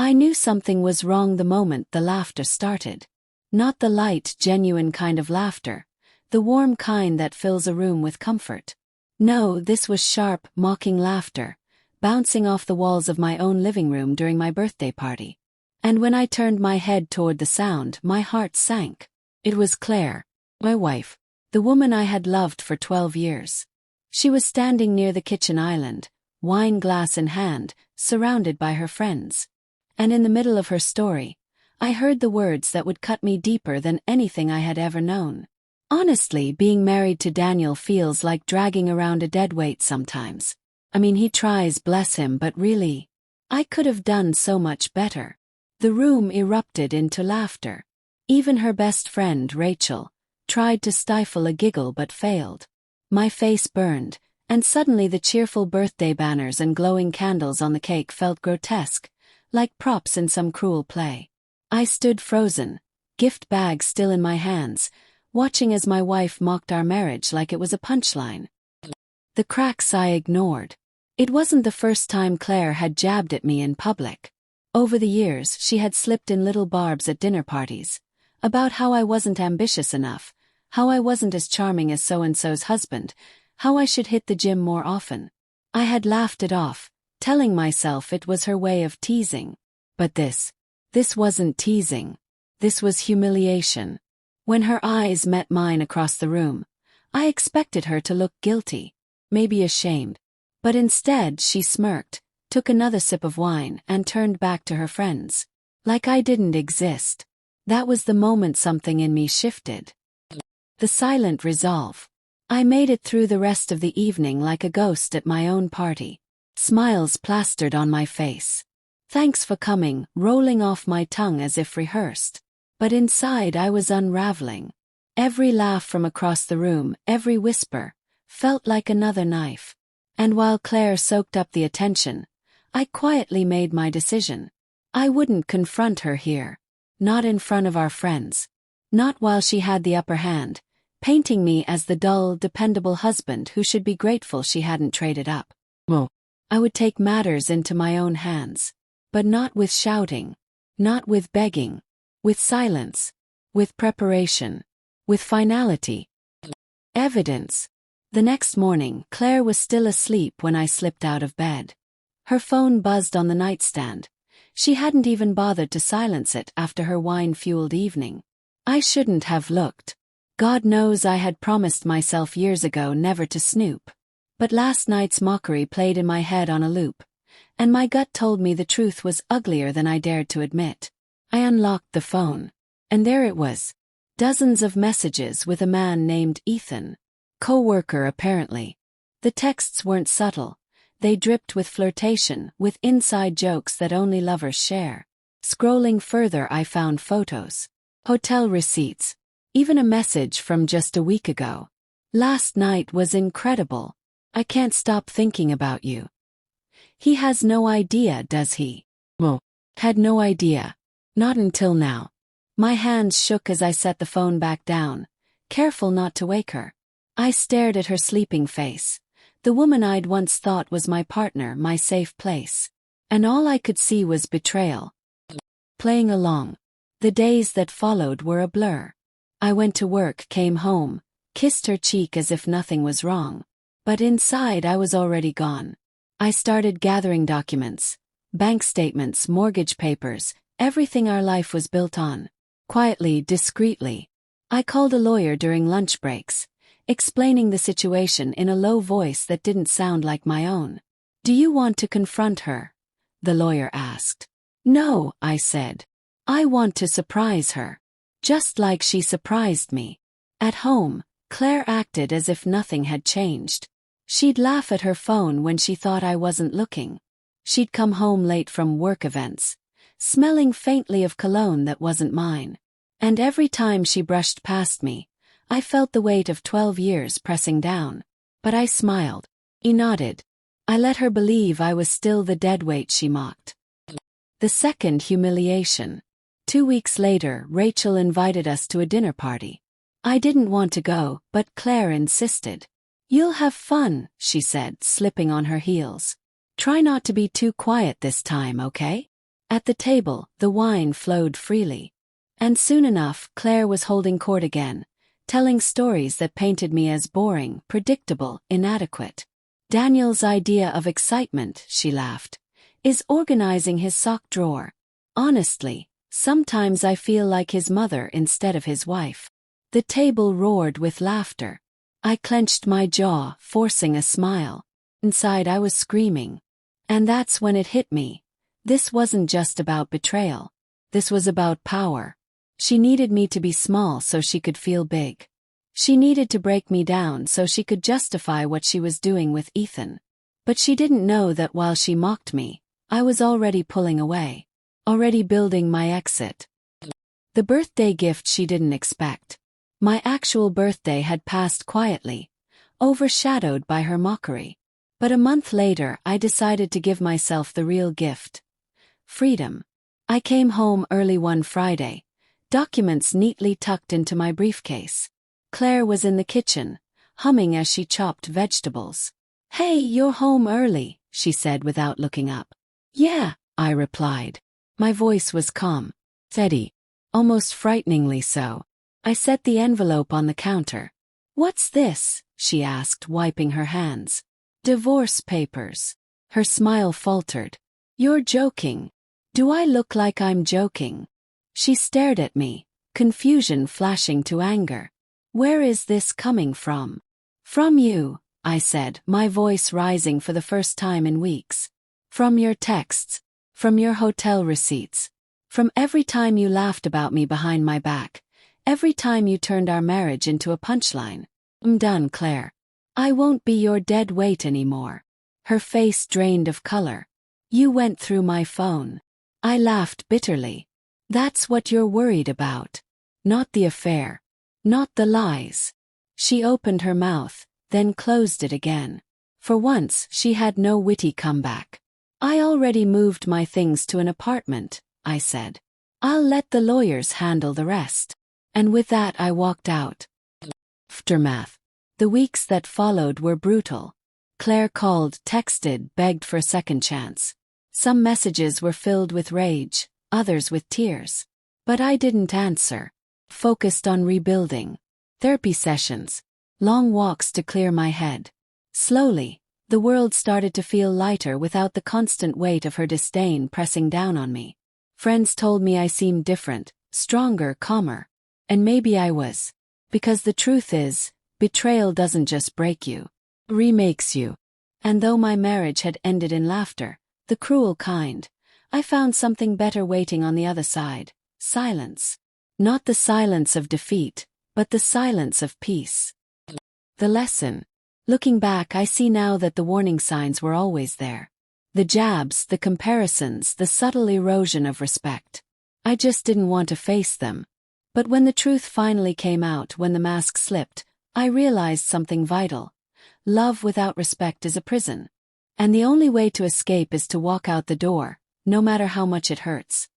I knew something was wrong the moment the laughter started. Not the light, genuine kind of laughter, the warm kind that fills a room with comfort. No, this was sharp, mocking laughter, bouncing off the walls of my own living room during my birthday party. And when I turned my head toward the sound, my heart sank. It was Claire, my wife, the woman I had loved for 12 years. She was standing near the kitchen island, wine glass in hand, surrounded by her friends. And in the middle of her story, I heard the words that would cut me deeper than anything I had ever known. Honestly, being married to Daniel feels like dragging around a dead weight sometimes. I mean, he tries, bless him, but really, I could have done so much better. The room erupted into laughter. Even her best friend, Rachel, tried to stifle a giggle but failed. My face burned, and suddenly the cheerful birthday banners and glowing candles on the cake felt grotesque, like props in some cruel play. I stood frozen, gift bag still in my hands, watching as my wife mocked our marriage like it was a punchline. The cracks I ignored. It wasn't the first time Claire had jabbed at me in public. Over the years, she had slipped in little barbs at dinner parties, about how I wasn't ambitious enough, how I wasn't as charming as so-and-so's husband, how I should hit the gym more often. I had laughed it off, telling myself it was her way of teasing. But this wasn't teasing. This was humiliation. When her eyes met mine across the room, I expected her to look guilty, maybe ashamed. But instead she smirked, took another sip of wine, and turned back to her friends. Like I didn't exist. That was the moment something in me shifted. The silent resolve. I made it through the rest of the evening like a ghost at my own party. Smiles plastered on my face. Thanks for coming, rolling off my tongue as if rehearsed. But inside I was unraveling. Every laugh from across the room, every whisper, felt like another knife. And while Claire soaked up the attention, I quietly made my decision. I wouldn't confront her here. Not in front of our friends. Not while she had the upper hand, painting me as the dull, dependable husband who should be grateful she hadn't traded up. I would take matters into my own hands. But not with shouting. Not with begging. With silence. With preparation. With finality. Evidence. The next morning, Claire was still asleep when I slipped out of bed. Her phone buzzed on the nightstand. She hadn't even bothered to silence it after her wine-fueled evening. I shouldn't have looked. God knows I had promised myself years ago never to snoop. But last night's mockery played in my head on a loop, and my gut told me the truth was uglier than I dared to admit. I unlocked the phone, and there it was. Dozens of messages with a man named Ethan. Co-worker apparently. The texts weren't subtle. They dripped with flirtation, with inside jokes that only lovers share. Scrolling further I found photos. Hotel receipts. Even a message from just a week ago. Last night was incredible. I can't stop thinking about you. He has no idea, does he? Had no idea. Not until now. My hands shook as I set the phone back down, careful not to wake her. I stared at her sleeping face. The woman I'd once thought was my partner, my safe place. And all I could see was betrayal. Playing along. The days that followed were a blur. I went to work, came home, kissed her cheek as if nothing was wrong. But inside I was already gone. I started gathering documents, bank statements, mortgage papers, everything our life was built on. Quietly, discreetly. I called a lawyer during lunch breaks, explaining the situation in a low voice that didn't sound like my own. "Do you want to confront her?" the lawyer asked. "No," I said. "I want to surprise her. Just like she surprised me." At home, Claire acted as if nothing had changed. She'd laugh at her phone when she thought I wasn't looking. She'd come home late from work events, smelling faintly of cologne that wasn't mine. And every time she brushed past me, I felt the weight of 12 years pressing down. But I smiled. He nodded. I let her believe I was still the deadweight she mocked. The second humiliation. 2 weeks later, Rachel invited us to a dinner party. I didn't want to go, but Claire insisted. "You'll have fun," she said, slipping on her heels. "Try not to be too quiet this time, okay?" At the table, the wine flowed freely. And soon enough, Claire was holding court again, telling stories that painted me as boring, predictable, inadequate. Daniel's idea of excitement, she laughed, is organizing his sock drawer. Honestly, sometimes I feel like his mother instead of his wife. The table roared with laughter. I clenched my jaw, forcing a smile. Inside I was screaming. And that's when it hit me. This wasn't just about betrayal. This was about power. She needed me to be small so she could feel big. She needed to break me down so she could justify what she was doing with Ethan. But she didn't know that while she mocked me, I was already pulling away. Already building my exit. The birthday gift she didn't expect. My actual birthday had passed quietly, overshadowed by her mockery. But a month later I decided to give myself the real gift. Freedom. I came home early one Friday, documents neatly tucked into my briefcase. Claire was in the kitchen, humming as she chopped vegetables. "Hey, you're home early," she said without looking up. "Yeah," I replied. My voice was calm, steady, almost frighteningly so. I set the envelope on the counter. "What's this?" she asked, wiping her hands. "Divorce papers." Her smile faltered. "You're joking." "Do I look like I'm joking?" She stared at me, confusion flashing to anger. "Where is this coming from?" "From you," I said, my voice rising for the first time in weeks. "From your texts. From your hotel receipts. From every time you laughed about me behind my back. Every time you turned our marriage into a punchline. I'm done, Claire. I won't be your dead weight anymore." Her face drained of color. "You went through my phone." I laughed bitterly. "That's what you're worried about. Not the affair. Not the lies." She opened her mouth, then closed it again. For once, she had no witty comeback. "I already moved my things to an apartment," I said. "I'll let the lawyers handle the rest." And with that I walked out. Aftermath. The weeks that followed were brutal. Claire called, texted, begged for a second chance. Some messages were filled with rage, others with tears. But I didn't answer. Focused on rebuilding. Therapy sessions. Long walks to clear my head. Slowly, the world started to feel lighter without the constant weight of her disdain pressing down on me. Friends told me I seemed different, stronger, calmer. And maybe I was. Because the truth is, betrayal doesn't just break you. It remakes you. And though my marriage had ended in laughter, the cruel kind, I found something better waiting on the other side. Silence. Not the silence of defeat, but the silence of peace. The lesson. Looking back, I see now that the warning signs were always there. The jabs, the comparisons, the subtle erosion of respect. I just didn't want to face them. But when the truth finally came out, when the mask slipped, I realized something vital. Love without respect is a prison. And the only way to escape is to walk out the door, no matter how much it hurts.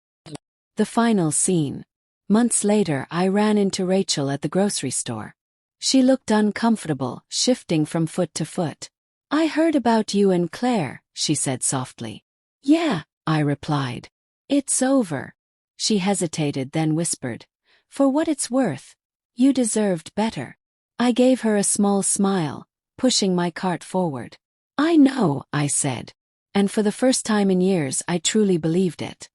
The final scene. Months later, I ran into Rachel at the grocery store. She looked uncomfortable, shifting from foot to foot. "I heard about you and Claire," she said softly. "Yeah," I replied. "It's over." She hesitated, then whispered, "For what it's worth, you deserved better." I gave her a small smile, pushing my cart forward. "I know," I said. And for the first time in years I truly believed it.